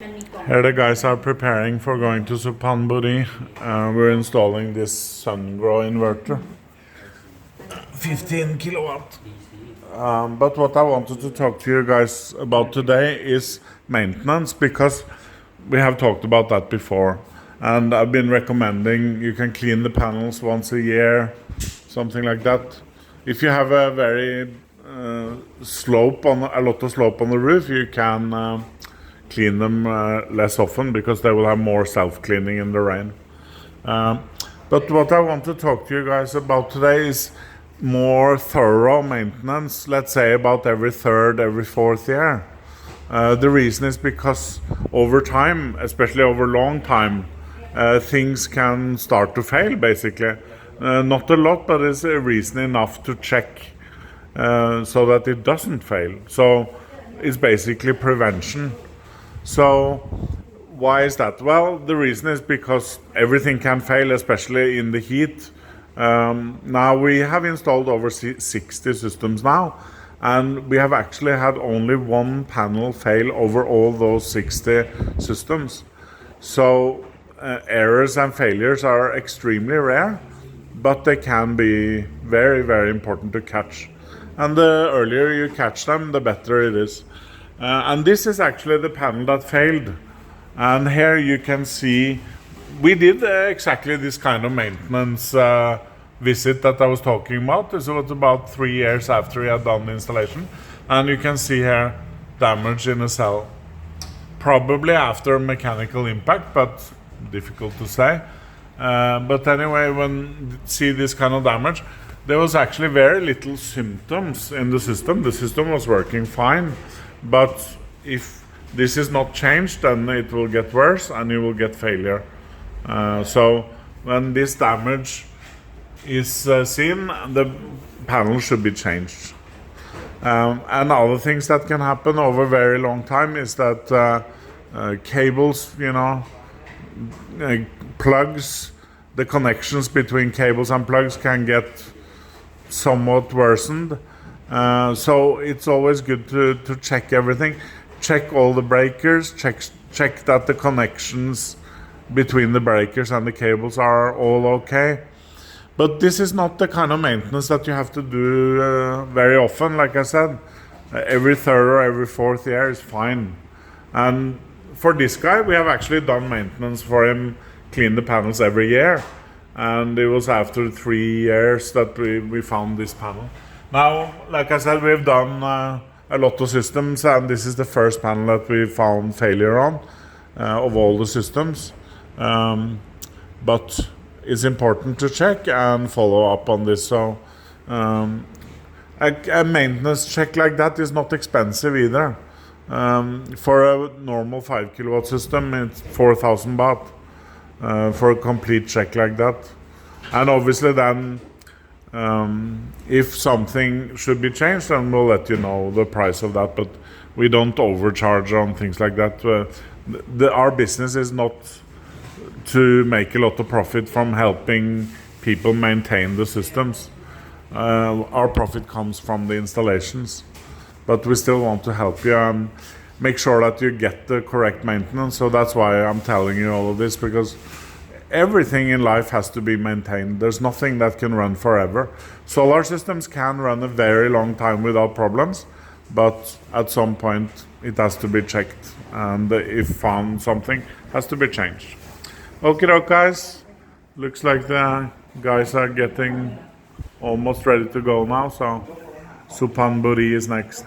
Here the guys are preparing for going to Suphanburi. We're installing this sun-grow inverter, 15 kilowatt. But what I wanted to talk to you guys about today is maintenance, because we have talked about that before. And I've been recommending you can clean the panels once a year, something like that. If you have a very a lot of slope on the roof, you can clean them less often, because they will have more self-cleaning in the rain. But what I want to talk to you guys about today is more thorough maintenance, let's say about every third, every fourth year. The reason is because over time, especially over long time, things can start to fail, basically. Not a lot, but it's a reason enough to check so that it doesn't fail. So it's basically prevention. So why is that? Well, the reason is because everything can fail, especially in the heat. Now we have installed over 60 systems now, and we have actually had only one panel fail over all those 60 systems. So errors and failures are extremely rare, but they can be very, very important to catch. And the earlier you catch them, the better it is. And this is actually the panel that failed. And here you can see we did exactly this kind of maintenance visit that I was talking about. This was about 3 years after we had done the installation. And you can see here damage in a cell. Probably after mechanical impact, but difficult to say. But anyway, when you see this kind of damage, there was actually very little symptoms in the system. The system was working fine. But if this is not changed, then it will get worse and you will get failure. So when this damage is seen, the panel should be changed. And other things that can happen over a very long time is that cables, plugs, the connections between cables and plugs can get somewhat worsened. So it's always good to check everything, check all the breakers, check that the connections between the breakers and the cables are all okay. But this is not the kind of maintenance that you have to do very often. Like I said, every third or every fourth year is fine. And for this guy, we have actually done maintenance for him, clean the panels every year. And it was after 3 years that we found this panel. Now, like I said, we've done a lot of systems, and this is the first panel that we found failure on of all the systems. But it's important to check and follow up on this. So a maintenance check like that is not expensive either. For a normal 5 kilowatt system, it's 4,000 baht for a complete check like that. And obviously then, if something should be changed, then we'll let you know the price of that, but we don't overcharge on things like that. Our business is not to make a lot of profit from helping people maintain the systems. Our profit comes from the installations, but we still want to help you and make sure that you get the correct maintenance. So that's why I'm telling you all of this, because everything in life has to be maintained. There's nothing that can run forever. Solar systems can run a very long time without problems, but at some point it has to be checked, and if found something, has to be changed. Okay, guys, looks like the guys are getting almost ready to go now, so Suphanburi is next.